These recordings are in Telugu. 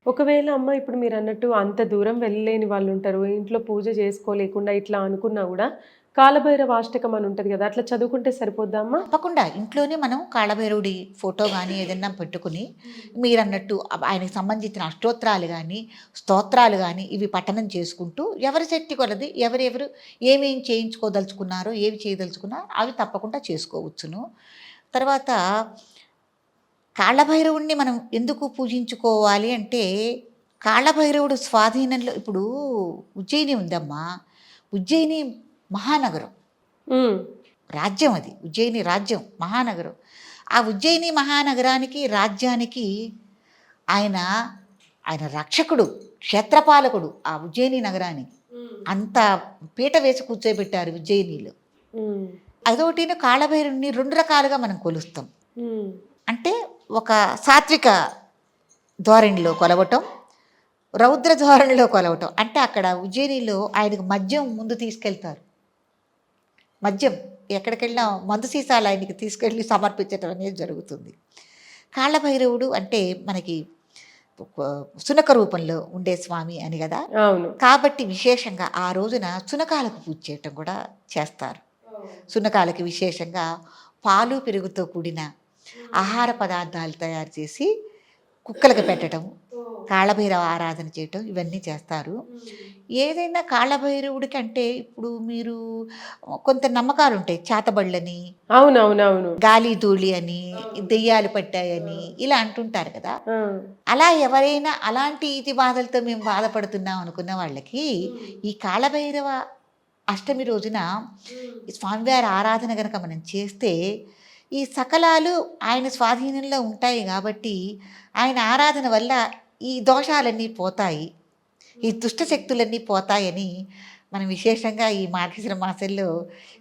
ఒకవేళ అమ్మ ఇప్పుడు మీరన్నట్టు అంత దూరం వెళ్ళలేని వాళ్ళుంటారు. ఇంట్లో పూజ చేసుకోలేకుండా ఇట్లా అనుకున్నా గూడా కాలభైరవ అష్టకం అని ఉంటది గదా! అట్లా చదువుకుంటే సరిపోద్దా అమ్మ? తప్పకుండా ఇంట్లోనే మనం కాళభైరవుడి ఫోటో గానీ ఏదన్నా పెట్టుకుని మీరన్నట్టు ఆయనకి సంబంధించిన అష్టోత్తరాలు గానీ, స్తోత్రాలు గానీ ఇవి పఠనం చేసుకుంటూ ఎవరి శక్తి కొలది ఎవరెవరు ఏమేం చేయించుకోదలుచుకున్నారో, ఏవి చేయదలుచుకున్నారో అవి తప్పకుండా చేసుకోవచ్చును. తర్వాత కాళ్ళభైరవుడిని మనం ఎందుకు పూజించుకోవాలి అంటే, కాళ్ళభైరవుడు స్వాధీనంలో ఇప్పుడు ఉజ్జయిని ఉందమ్మా. ఉజ్జయిని మహానగరం. హ్మ్. రాజ్యం అది. ఉజ్జయిని రాజ్యం, మహానగరం. ఆ ఉజ్జయిని మహానగరానికి, రాజ్యానికి ఆయన, ఆయన రక్షకుడు, క్షేత్రపాలకుడు ఆ ఉజ్జయిని నగరానికి. అంత పీట వేసి కూర్చోబెట్టారు ఉజ్జయినిలో. హ్మ్. అదోటిను కాళ్ళభైరవుడిని 2 రకాలుగా మనం కొలుస్తాం. హ్మ్. అంటే ఒక సాత్విక ధోరణిలో కొలవటం, రౌద్ర ధోరణిలో కొలవటం. అంటే అక్కడ ఉజ్జయినిలో ఆయనకు మద్యం ముందు తీసుకెళ్తారు. మద్యం ఎక్కడికెళ్ళినా మందు సీసాలు ఆయనకి తీసుకెళ్ళి సమర్పించటం అనేది జరుగుతుంది. కాళ్ళభైరవుడు అంటే మనకి సునక రూపంలో ఉండే స్వామి అని కదా. అవును. కాబట్టి విశేషంగా ఆ రోజున సునకాలకు పూజ చేయటం కూడా చేస్తారు. సునకాలకి విశేషంగా పాలు పెరుగుతో కూడిన ఆహార పదార్థాలు తయారు చేసి కుక్కలకు పెట్టడం, కాళ్ళభైరవ ఆరాధన చేయటం ఇవన్నీ చేస్తారు. ఏదైనా కాళ్ళభైరవుడికి అంటే ఇప్పుడు మీరు కొంత నమ్మకాలు ఉంటాయి. చేతబడులని, అవునవునవును. గాలి ధూళి అని, దెయ్యాలు పట్టాయని ఇలా అంటుంటారు కదా. ఆ! అలా ఎవరైనా అలాంటి ఈతి బాధలతో మేము బాధపడుతున్నాం అనుకున్న వాళ్ళకి ఈ కాళ్ళభైరవ అష్టమి రోజున ఈ స్వామివారి ఆరాధన గనక మనం చేస్తే ఈ సకలాలు ఆయన స్వాధీనంలో ఉంటాయి కాబట్టి ఆయన ఆరాధన వల్ల ఈ దోషాలన్నీ పోతాయి, ఈ దుష్ట శక్తులన్నీ పోతాయని మనం విశేషంగా ఈ మార్గశిర మాసంలో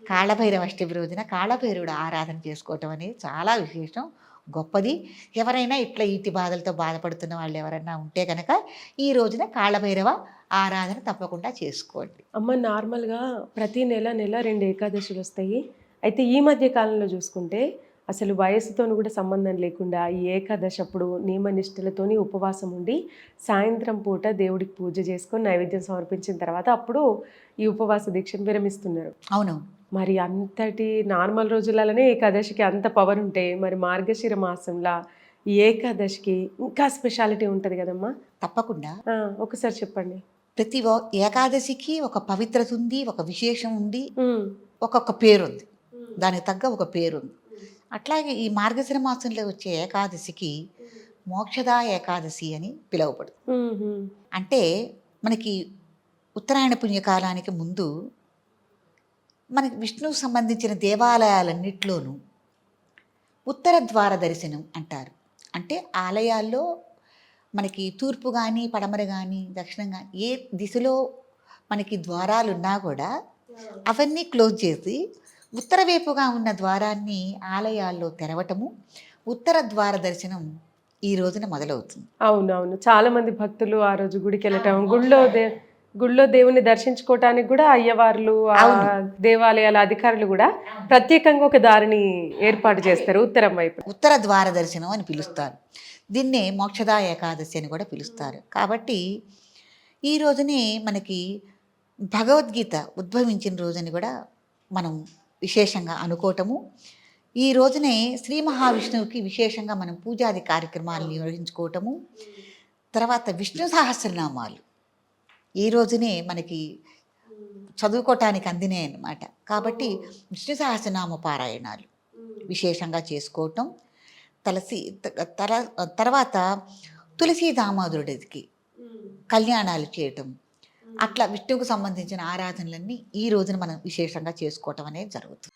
కాళ్ళభైరవ అష్టమి రోజున కాళ్ళభైరవుడు ఆరాధన చేసుకోవటం అనేది చాలా విశేషం, గొప్పది. ఎవరైనా ఇట్లా ఈతి బాధలతో బాధపడుతున్న వాళ్ళు ఎవరైనా ఉంటే కనుక ఈ రోజున కాళ్ళభైరవ ఆరాధన తప్పకుండా చేసుకోండి. అమ్మ నార్మల్‌గా ప్రతి నెల, నెల 2 ఏకాదశులొస్తాయి. అయితే ఈ మధ్య కాలంలో జూసుకుంటే అసలు వయస్సుతోని గూడా సంబంధం లేకుండా ఈ ఏకాదశి అప్పుడు నియమనిష్టలతోని ఉపవాసం ఉండి, సాయంత్రం పూట దేవుడికి పూజ చేసుకొని నైవేద్యం సమర్పించిన తర్వాత అప్పుడు ఈ ఉపవాస దీక్షను విరమిస్తున్నారు. అవును. మరి అంతటి నార్మల్ రోజులలోనే ఏకాదశికి అంత పవర్ ఉంటే, మరి మార్గశిర మాసంలా ఈ ఏకాదశికి ఇంకా స్పెషాలిటీ ఉంటది గదమ్మా! తప్పకుండా ఆ! ఒకసారి చెప్పండి. ప్రతి ఏకాదశికి ఒక పవిత్రత ఉంది, ఒక విశేషం ఉంది, హ్మ్. ఒక్కొక్క పేరుంది. దానికి తగ్గ ఒక పేరుంది. అట్లాగే ఈ మార్గశిర మాసంలో వచ్చే ఏకాదశికి మోక్షదా ఏకాదశి అని పిలువబడుతుంది. హుహు. అంటే మనకి ఉత్తరాయణ పుణ్యకాలానికి ముందు మనకి విష్ణువుకు సంబంధించిన దేవాలయాలన్నిట్లోనూ ఉత్తర ద్వార దర్శనం అంటారు. అంటే ఆలయాల్లో మనకి తూర్పు గానీ, పడమర గానీ, దక్షిణం గానీ ఏ దిశలో మనకి ద్వారాలున్నా కూడా అవన్నీ క్లోజ్ చేసి ఉత్తర వైపుగా ఉన్న ద్వారాన్ని ఆలయాల్లో తెరవటము, ఉత్తర ద్వార దర్శనం ఈ రోజున మొదలవుతుంది. అవునవును. చాలా మంది భక్తులు ఆ రోజు గుడికెళ్ళటం, గుడిలో దేవుడిని దర్శించుకోవటానికి గూడా అయ్యవార్లు, అవును. దేవాలయాల అధికారులు గూడా ప్రత్యేకంగా ఒక దారిని ఏర్పాటు చేస్తారు ఉత్తరం వైపు. ఉత్తర ద్వార దర్శనం అని పిలుస్తారు. దీన్నే మోక్షదా ఏకాదశి అని కూడా పిలుస్తారు. కాబట్టి ఈ రోజునే మనకి భగవద్గీత ఉద్భవించిన రోజని కూడా మనం విశేషంగా అనుకోవటము. ఈ రోజునే శ్రీ మహావిష్ణువుకి విశేషంగా మనం పూజాది కార్యక్రమాలు నిర్వహించుకోవటము. తర్వాత విష్ణు సహస్రనామాలు ఈ రోజునే మనకి చదువుకోవటానికి అందినాయి అన్నమాట. కాబట్టి విష్ణు సహస్రనామ పారాయణాలు విశేషంగా చేసుకోవటం, తలసి తర తర్వాత తులసీ దామోదరుడికి కళ్యాణాలు చేయటం, అట్లా విష్ణువుకు సంబంధించిన ఆరాధనలన్నీ ఈ రోజున మనం విశేషంగా చేసుకోవటం అనేది జరుగుతుంది.